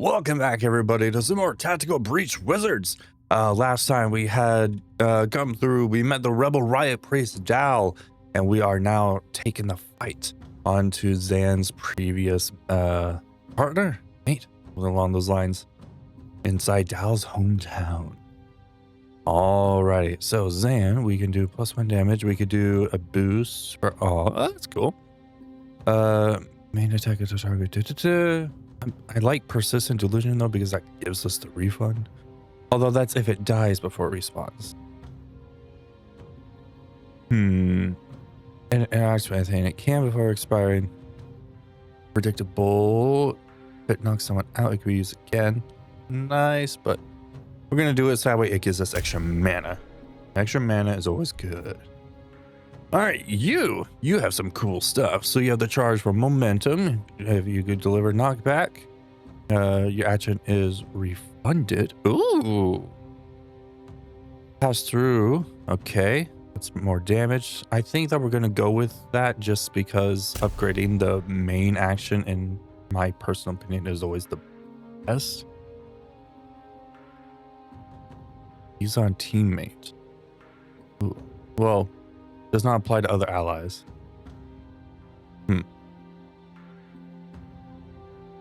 Welcome back, everybody, to some more Tactical Breach Wizards. Last time we had come through, we met the Rebel Riot Priest Dal, and we are now taking the fight onto Zan's previous partner, mate, along those lines, inside Dal's hometown. Alrighty, so Zan, we can do +1 damage. We could do a boost for all. Oh, that's cool. Main attack at the target. I like persistent delusion though, because that gives us the refund. Although that's if it dies before it respawns. And anything it can before expiring. Predictable. If it knocks someone out, it could be used again. Nice, but we're gonna do it so that way it gives us extra mana. Extra mana is always good. All right, you have some cool stuff. So you have the charge for momentum. If you could deliver knockback, your action is refunded. Ooh. Pass through. Okay, that's more damage. I think that we're gonna go with that just because upgrading the main action, in my personal opinion, is always the best. He's on teammate. Ooh. Well, does not apply to other allies.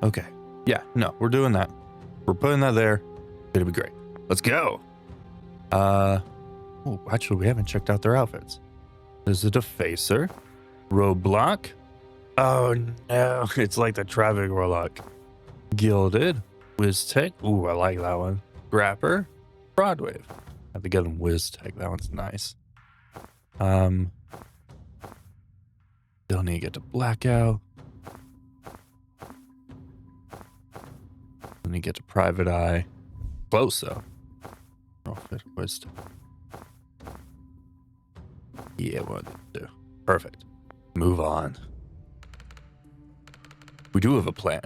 Okay. Yeah, no, we're doing that. We're putting that there. It'll be great. Let's go. Oh, actually, we haven't checked out their outfits. There's a defacer. Roadblock. Oh, no. It's like the traffic warlock. Gilded. Whiz Tech. Ooh, I like that one. Grapper. Broadwave. I have to get them Whiz Tech. That one's nice. Still need to get to Blackout. Let me get to Private Eye. Close though. Oh, wisdom. Yeah, what to do? Perfect. Move on. We do have a plan.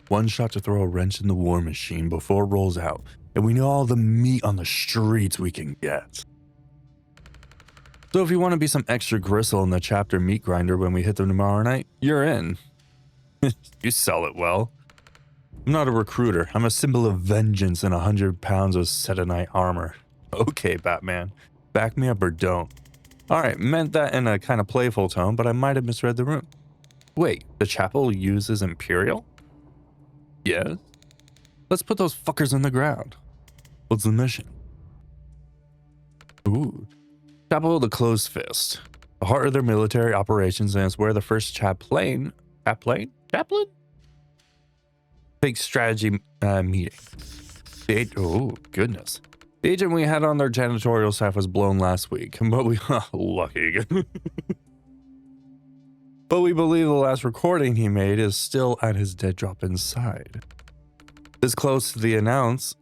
One shot to throw a wrench in the war machine before it rolls out, and we know all the meat on the streets we can get. So if you want to be some extra gristle in the chapter meat grinder when we hit them tomorrow night, you're in. You sell it well. I'm not a recruiter. I'm a symbol of vengeance and 100 pounds of Setonite armor. Okay, Batman. Back me up or don't. Alright, meant that in a kind of playful tone, but I might have misread the room. Wait, the chapel uses Imperial? Yes. Let's put those fuckers in the ground. What's the mission? Ooh. Chapel of the Closed Fist. The heart of their military operations, and it's where the first chaplain? Big strategy meeting. Oh, goodness. The agent we had on their janitorial staff was blown last week, but we, lucky. But we believe the last recording he made is still at his dead drop inside. This close to the announce,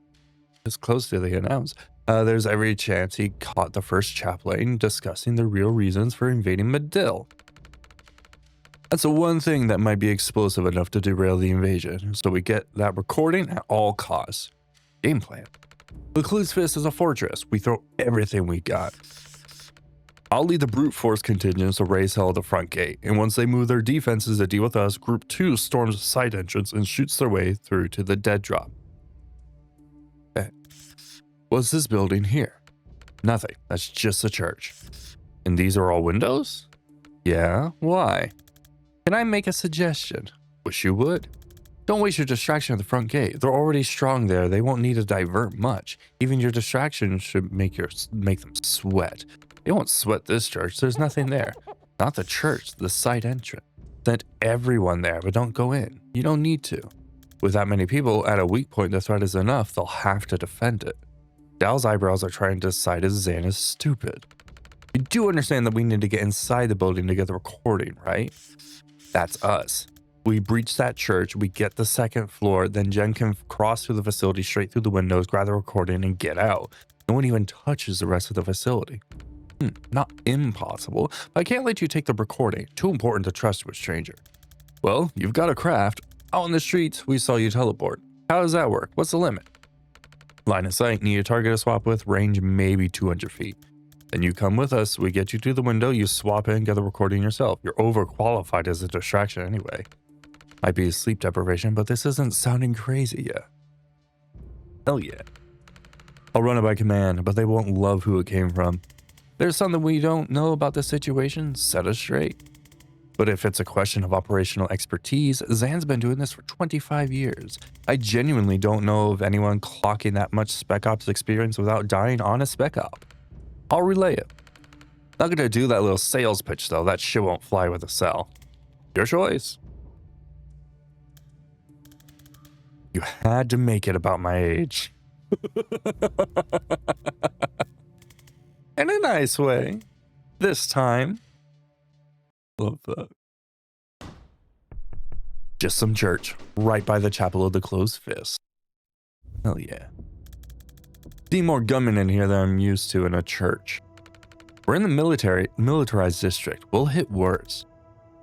there's every chance he caught the first chaplain discussing the real reasons for invading Medill. That's the one thing that might be explosive enough to derail the invasion, so we get that recording at all costs. Game plan. The Closed Fist is a fortress. We throw everything we got. I'll lead the brute force contingents to raise hell at the front gate, and once they move their defenses to deal with us, Group 2 storms the side entrance and shoots their way through to the dead drop. What's this building here? Nothing. That's just a church. And these are all windows? Yeah, why? Can I make a suggestion? Wish you would. Don't waste your distraction at the front gate. They're already strong there. They won't need to divert much. Even your distraction should make them sweat. They won't sweat this church. There's nothing there. Not the church, the side entrance. Send everyone there, but don't go in. You don't need to. With that many people, at a weak point, the threat is enough. They'll have to defend it. Dal's eyebrows are trying to decide if Zan is stupid. You do understand that we need to get inside the building to get the recording, right? That's us. We breach that church, we get the second floor, then Jen can cross through the facility straight through the windows, grab the recording, and get out. No one even touches the rest of the facility. Not impossible, but I can't let you take the recording. Too important to trust to a stranger. Well, you've got a craft. Out on the streets, we saw you teleport. How does that work? What's the limit? Line of sight, need a target to swap with, range maybe 200 feet. Then you come with us, we get you to the window, you swap in, get the recording yourself. You're overqualified as a distraction anyway. Might be sleep deprivation, but this isn't sounding crazy yet. Hell yeah. I'll run it by command, but they won't love who it came from. There's something we don't know about the situation, set us straight. But if it's a question of operational expertise, Zan's been doing this for 25 years. I genuinely don't know of anyone clocking that much Spec Ops experience without dying on a Spec Op. I'll relay it. Not gonna do that little sales pitch though, that shit won't fly with a cell. Your choice. You had to make it about my age. In a nice way. This time. Love that. Just some church, right by the Chapel of the Closed Fist. Hell yeah. See more gunmen in here than I'm used to in a church. We're in the militarized district. We'll hit worse.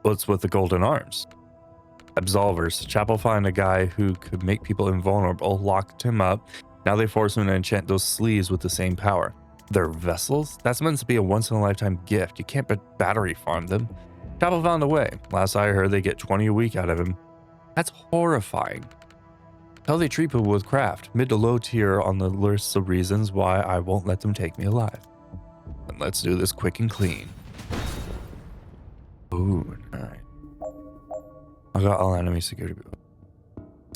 What's with the golden arms? Absolvers. Chapel found a guy who could make people invulnerable, locked him up. Now they force him to enchant those sleeves with the same power. They're vessels? That's meant to be a once-in-a-lifetime gift. You can't battery farm them. Chapel found a way. Last I heard, they get 20 a week out of him. That's horrifying. How they treat people with craft. Mid to low tier on the list of reasons why I won't let them take me alive. And let's do this quick and clean. Ooh, alright. I got all enemy security.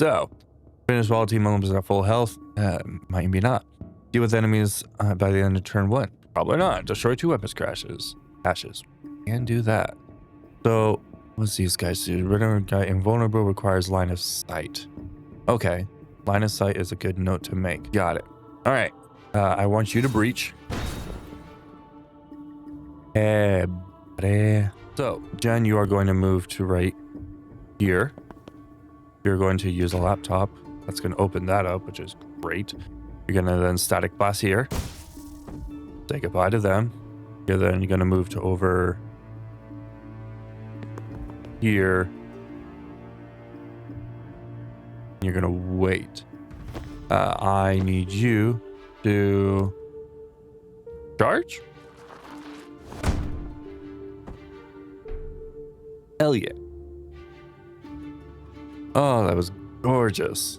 So, finish while team members are at full health? Might be not. Deal with enemies by the end of turn 1? Probably not. Destroy 2 weapons crashes. Ashes. And do that. So, what's these guys do? Rendered guy invulnerable requires line of sight. Okay. Line of sight is a good note to make. Got it. Alright. I want you to breach. So, Jen, you are going to move to right here. You're going to use a laptop. That's going to open that up, which is great. You're going to then static blast here. Say goodbye to them. You're going to move to over here. You're going to wait. I need you to charge. Hell yeah. Oh, that was gorgeous.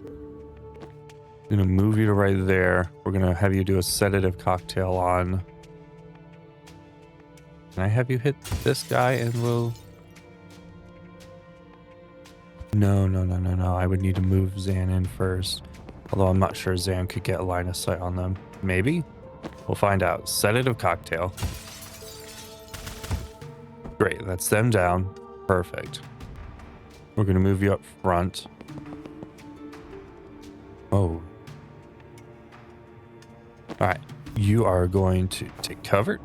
I'm gonna move you to right there. We're gonna have you do a sedative cocktail on. Can I have you hit this guy and we'll... No. I would need to move Zan in first. Although I'm not sure Zan could get a line of sight on them. Maybe? We'll find out. Sedative cocktail. Great, that's them down. Perfect. We're gonna move you up front. Oh. Alright, you are going to take cover.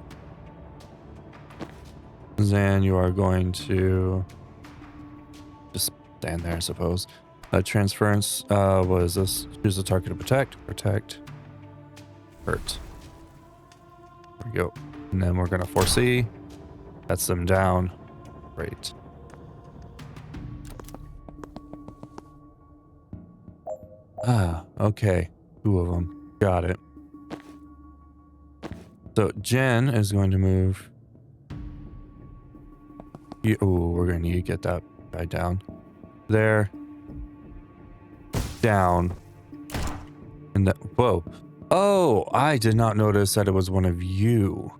Zan, you are going to just stand there, I suppose. Transference, what is this? Choose a target to protect. Protect. Hurt. There we go. And then we're gonna foresee. That's them down. Great. Okay. 2 of them. Got it. So Jen is going to move. Oh, we're going to need to get that guy down. There. Down. And that. Whoa. Oh, I did not notice that it was one of you.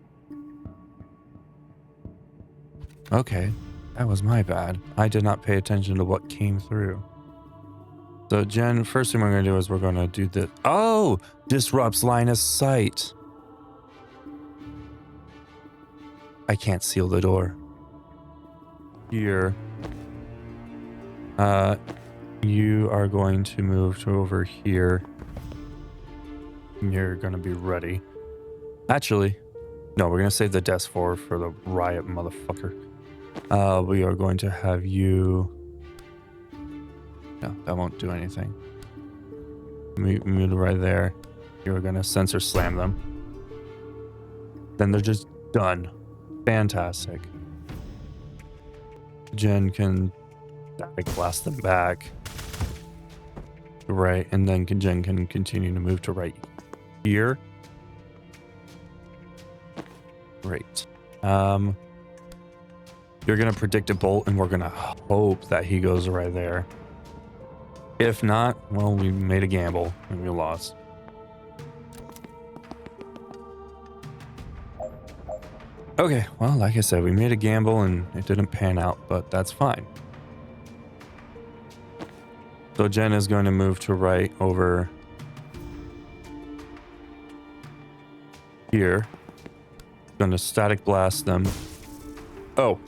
Okay. That was my bad. I did not pay attention to what came through. So Jen, first thing we're going to do is we're going to do the... Oh! Disrupts line of sight. I can't seal the door. Here. You are going to move to over here. You're going to be ready. Actually, no, we're going to save the desk for the riot motherfucker. We are going to have you... No, that won't do anything. Move right there. You're gonna sensor slam them. Then they're just done. Fantastic. Jen can blast them back. Right, and then Jen can continue to move to right here. Great. You're gonna predict a bolt, and we're gonna hope that he goes right there. If not, well, we made a gamble and we lost. Okay, well, like I said, we made a gamble and it didn't pan out, but that's fine. So Jen is going to move to right over here. Going to static blast them. Oh,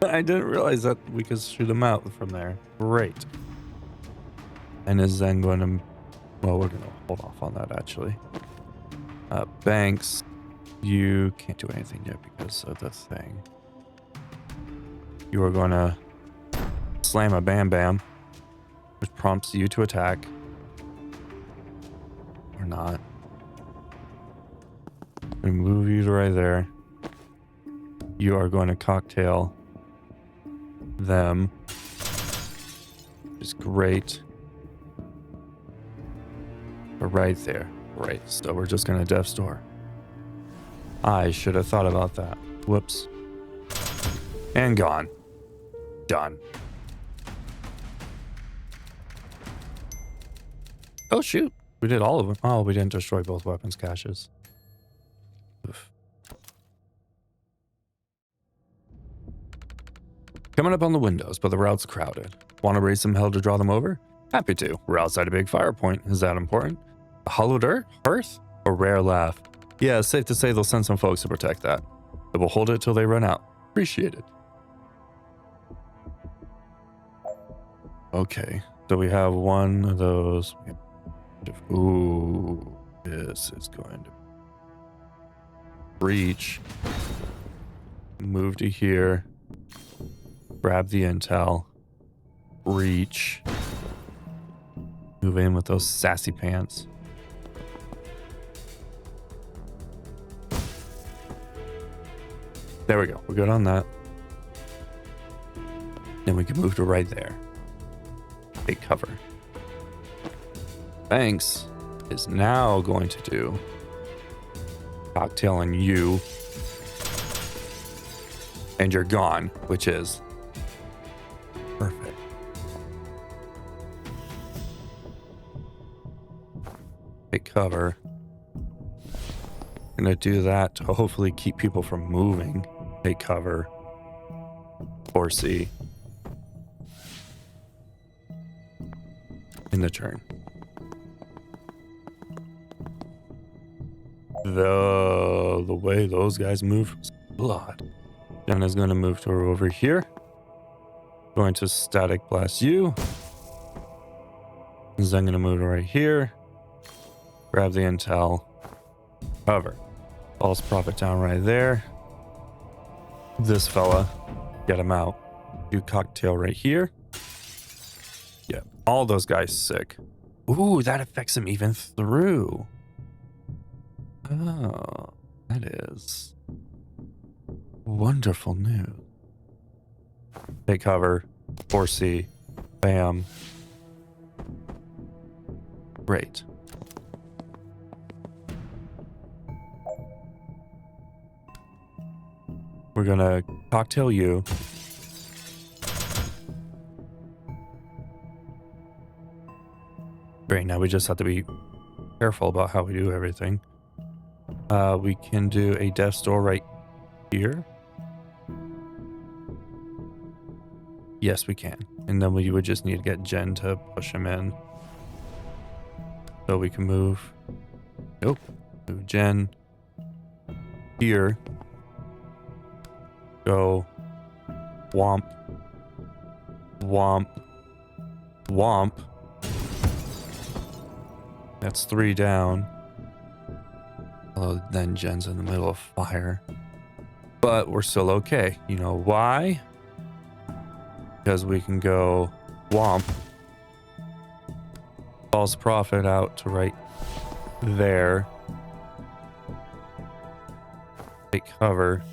I didn't realize that we could shoot them out from there. Great. And is then going to, well, we're going to hold off on that actually. Banks, you can't do anything yet because of the thing. You are going to slam a Bam Bam, which prompts you to attack. Or not. We move you to right there. You are going to cocktail them, which is great. But right there. Right, so we're just going to Death's Door. I should have thought about that. Whoops. And gone. Done. Oh, shoot. We did all of them. Oh, we didn't destroy both weapons caches. Oof. Coming up on the windows, but the route's crowded. Want to raise some hell to draw them over? Happy to. We're outside a big fire point. Is that important? A hollowed hearth? A rare laugh. Yeah, it's safe to say they'll send some folks to protect that. But we'll hold it till they run out. Appreciate it. Okay, so we have one of those. Ooh, this is going to breach. Move to here. Grab the intel. Breach. Move in with those sassy pants. There we go. We're good on that. Then we can move to right there. Take cover. Banks is now going to do cocktail on you. And you're gone, which is perfect. Take cover. Gonna do that to hopefully keep people from moving. Take cover. 4C. In the turn. The way those guys move is blood. Jenna's going to move to over here. Going to static blast you. Then going to move right here. Grab the intel. Cover. False prophet down right there. This fella. Get him out. Do cocktail right here. Yeah, all those guys sick. Ooh, that affects him even through. Oh, that is wonderful news. Take cover. 4C. Bam. Great. We're gonna cocktail you. Great, now we just have to be careful about how we do everything. We can do a Death's Door right here. Yes, we can. And then we would just need to get Jen to push him in. So we can move. Nope. Move Jen here. Go. Womp. Womp. Womp. That's 3 down. Although then Jen's in the middle of fire. But we're still okay. You know why? Because we can go womp. False prophet out to right there. Take cover.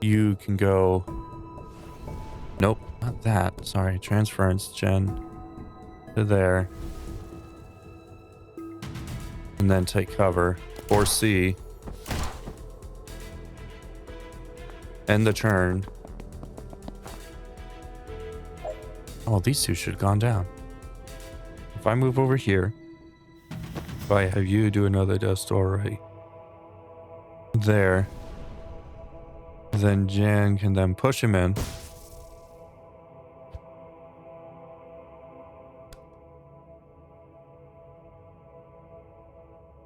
You can go... Nope, not that. Sorry, transference, Jen. To there. And then take cover. 4C. End the turn. Oh, these two should have gone down. If I move over here, If I have you do another dust door right there, then Jan can then push him in.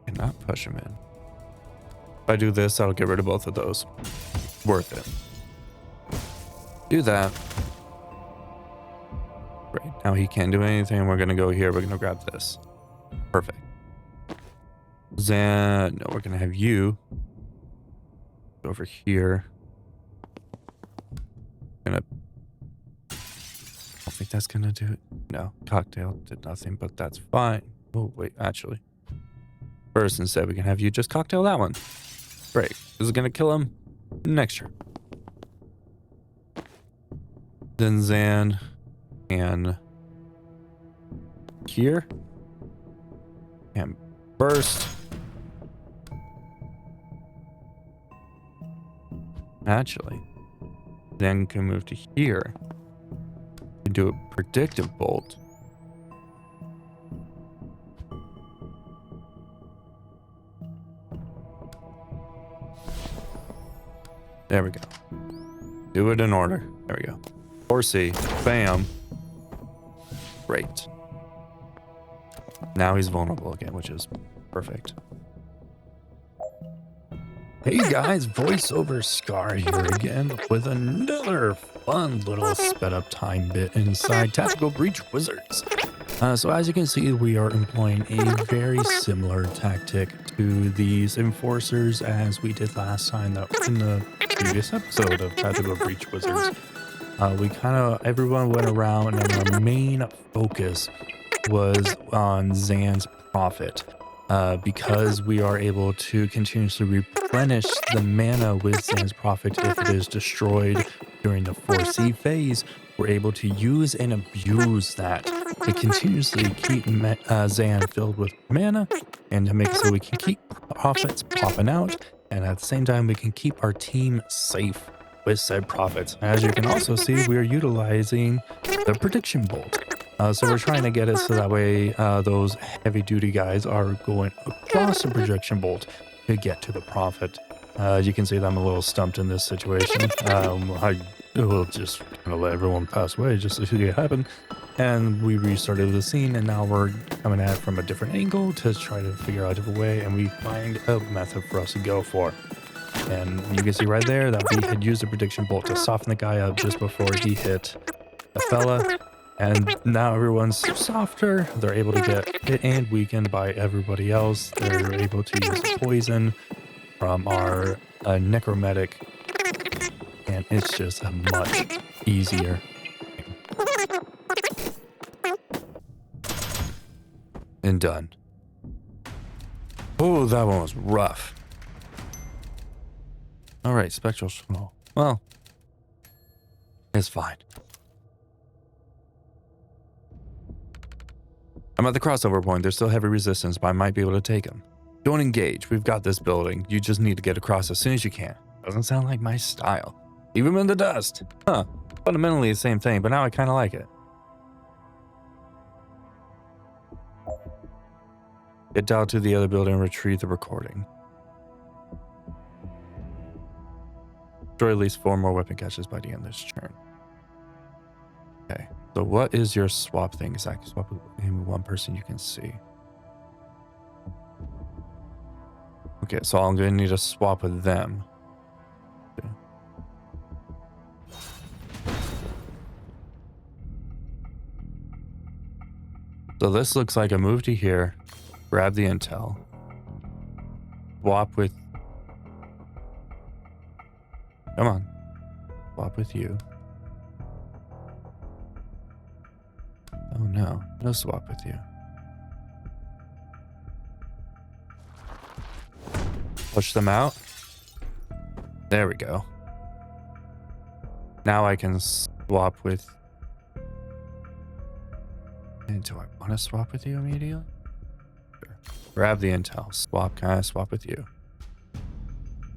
Cannot push him in. If I do this, I'll get rid of both of those. Worth it. Do that. Right, now he can't do anything. We're gonna go here. We're gonna grab this. Perfect. Then, no, we're gonna have you over here. I don't think that's gonna do it. No, cocktail did nothing, but that's fine. Oh, wait, actually. First, instead, we can have you just cocktail that one. Great. This is gonna kill him next turn. Then Zan can here and burst. Actually, then can move to here and do a predictive bolt. There we go. Do it in order. There we go. 4C. Bam. Great. Now he's vulnerable again, which is perfect. Hey guys, voiceover Scar here again with another fun little sped up time bit inside Tactical Breach Wizards. So as you can see, we are employing a very similar tactic to these enforcers as we did last time in the previous episode of Tactical Breach Wizards. Everyone went around and our main focus was on Zan's Prophet. Because we are able to continuously replenish the mana with Zan's Prophet if it is destroyed during the 4C phase, we're able to use and abuse that to continuously keep Zan filled with mana and to make it so we can keep profits popping out, and at the same time we can keep our team safe with said profits. As you can also see, we are utilizing the prediction bolt. So we're trying to get it so that way those heavy duty guys are going across the projection bolt to get to the profit. You can see that I'm a little stumped in this situation. I will just kind of let everyone pass away just to see it happen. And we restarted the scene, and now we're coming at it from a different angle to try to figure out a different way, and we find a method for us to go for. And you can see right there that we had used the prediction bolt to soften the guy up just before he hit the fella. And now everyone's softer. They're able to get hit and weakened by everybody else. They're able to use poison from our necromantic. And it's just a much easier. And done. Oh, that one was rough. All right, spectral small. Well, it's fine. I'm at the crossover point. There's still heavy resistance, but I might be able to take them. Don't engage. We've got this building. You just need to get across as soon as you can. Doesn't sound like my style. Even in the dust. Huh. Fundamentally the same thing, but now I kind of like it. Get down to the other building and retrieve the recording. Destroy at least 4 more weapon caches by the end of this turn. Okay. So what is your swap thing? Exactly. Swap with one person you can see. Okay, so I'm going to need to swap with them. Okay. So this looks like a move to here. Grab the intel. Swap with... Come on. Swap with you. Oh no, no swap with you. Push them out. There we go. Now I can swap with... And do I want to swap with you immediately? Sure. Grab the intel. Swap. Can I swap with you?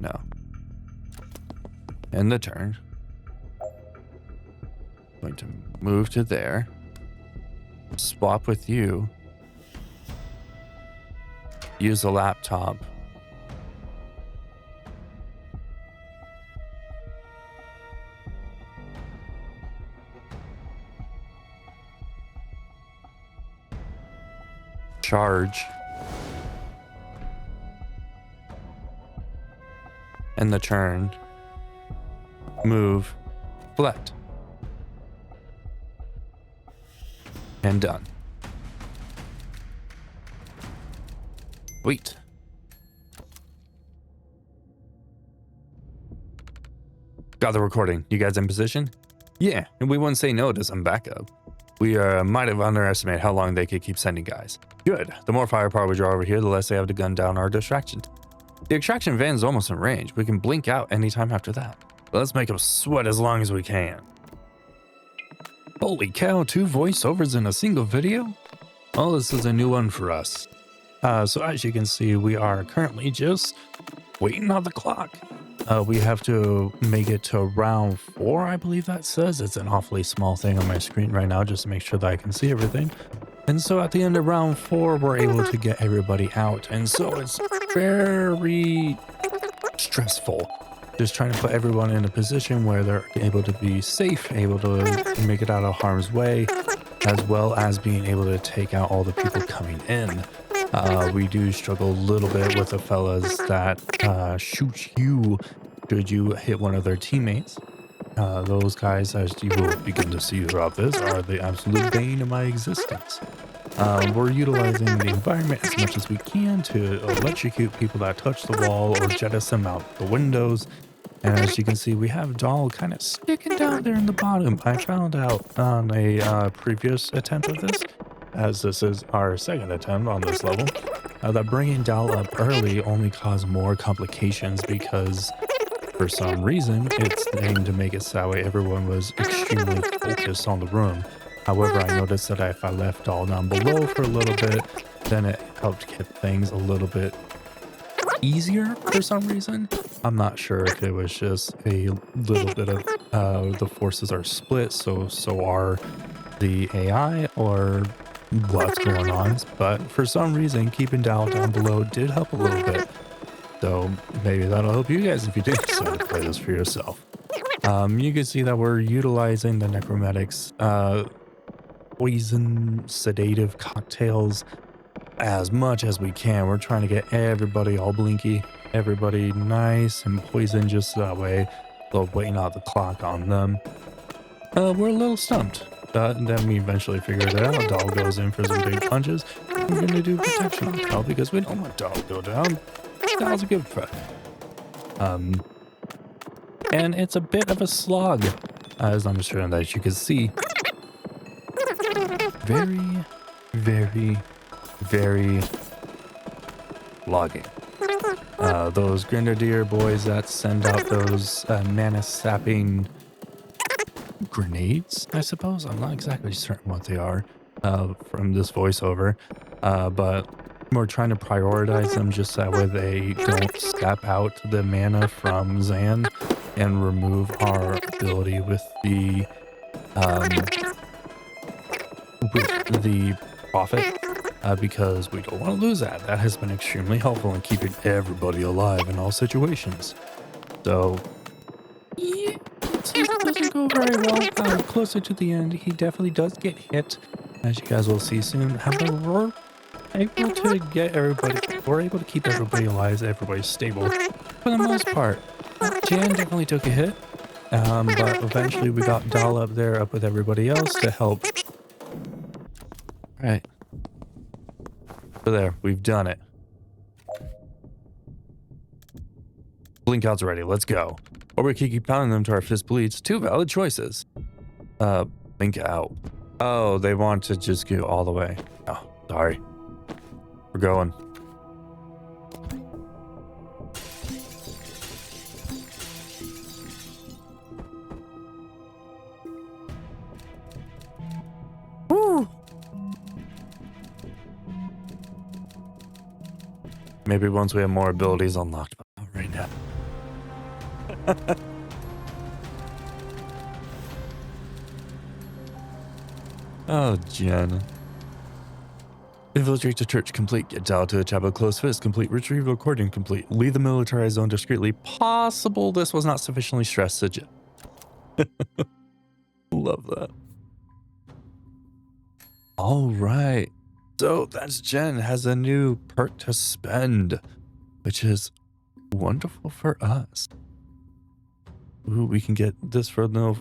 No. End the turn. Going to move to there. Swap with you. Use a laptop. Charge. And the turn. Move. Select. And done. Sweet. Got the recording. You guys in position? Yeah, and we wouldn't say no to some backup. We might have underestimated how long they could keep sending guys. Good. The more firepower we draw over here, the less they have to gun down our distraction. The extraction van's almost in range. We can blink out anytime after that. Let's make them sweat as long as we can. Holy cow, 2 voiceovers in a single video? Well, this is a new one for us. So as you can see, we are currently just waiting on the clock. We have to make it to round 4, I believe that says. It's an awfully small thing on my screen right now just to make sure that I can see everything. And so at the end of round 4, we're able to get everybody out. And so it's very stressful. Just trying to put everyone in a position where they're able to be safe, able to make it out of harm's way, as well as being able to take out all the people coming in. We do struggle a little bit with the fellas that shoot you should you hit one of their teammates. Those guys, as you will begin to see throughout this, are the absolute bane of my existence. We're utilizing the environment as much as we can to electrocute people that touch the wall or jettison out the windows. And as you can see, we have Doll kind of sticking down there in the bottom. I found out on a previous attempt of this, as this is our second attempt on this level, that bringing Doll up early only caused more complications because for some reason it's aimed to make it so that way everyone was extremely focused on the room. However, I noticed that if I left Doll down below for a little bit, then it helped get things a little bit easier for some reason. I'm not sure if it was just a little bit of the forces are split, so are the AI, or what's going on, but for some reason keeping down below did help a little bit. So maybe that'll help you guys if you do decide to play this for yourself. You can see that we're utilizing the necrometics poison sedative cocktails as much as we can. We're trying to get everybody all blinky, everybody nice and poisoned, just that way they'll waiting out the clock on them. We're a little stumped. And then we eventually figured it out. Doll goes in for some big punches. We're going to do protection on Doll because we don't want Doll to go down. Doll's a good friend. And it's a bit of a slog, as I'm sure that you can see. Very, very, very logging. Those Grenadier boys that send out those mana-sapping grenades, I suppose. I'm not exactly certain what they are from this voiceover, but we're trying to prioritize them just that way they don't sap out the mana from Zan and remove our ability with the profit, because we don't want to lose that. That has been extremely helpful in keeping everybody alive in all situations. So yeah, it doesn't go very well. Closer to the end, he definitely does get hit, as you guys will see soon. However, we're able to get everybody, we're able to keep everybody alive, everybody's stable for the most part. Jan definitely took a hit, but eventually we got Doll up there, up with everybody else to help. Alright. So there, we've done it. Blink out's ready, let's go. Or we can keep pounding them to our fist bleeds. 2 valid choices. Blink out. Oh, they want to just go all the way. Oh, sorry. We're going. Woo! Maybe once we have more abilities unlocked, but not right now. Oh, Jen. Infiltrate the church complete. Get down to the chapel close fist complete. Retrieve recording complete. Leave the militarized zone discreetly. Possible this was not sufficiently stressed to Jen. Love that. All right. So that's Jen has a new perk to spend, which is wonderful for us. Ooh, we can get this for no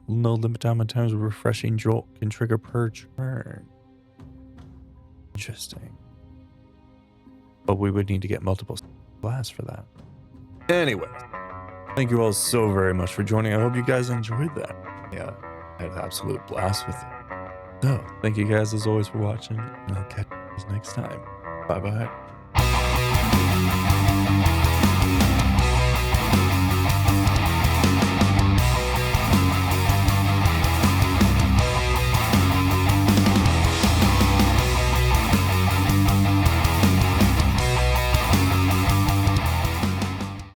limit time on times. Refreshing jolt can trigger per turn. Interesting. But we would need to get multiple blasts for that. Anyway, thank you all so very much for joining. I hope you guys enjoyed that. Yeah, I had an absolute blast with it. So, thank you guys as always for watching, and I'll catch you guys next time. Bye bye.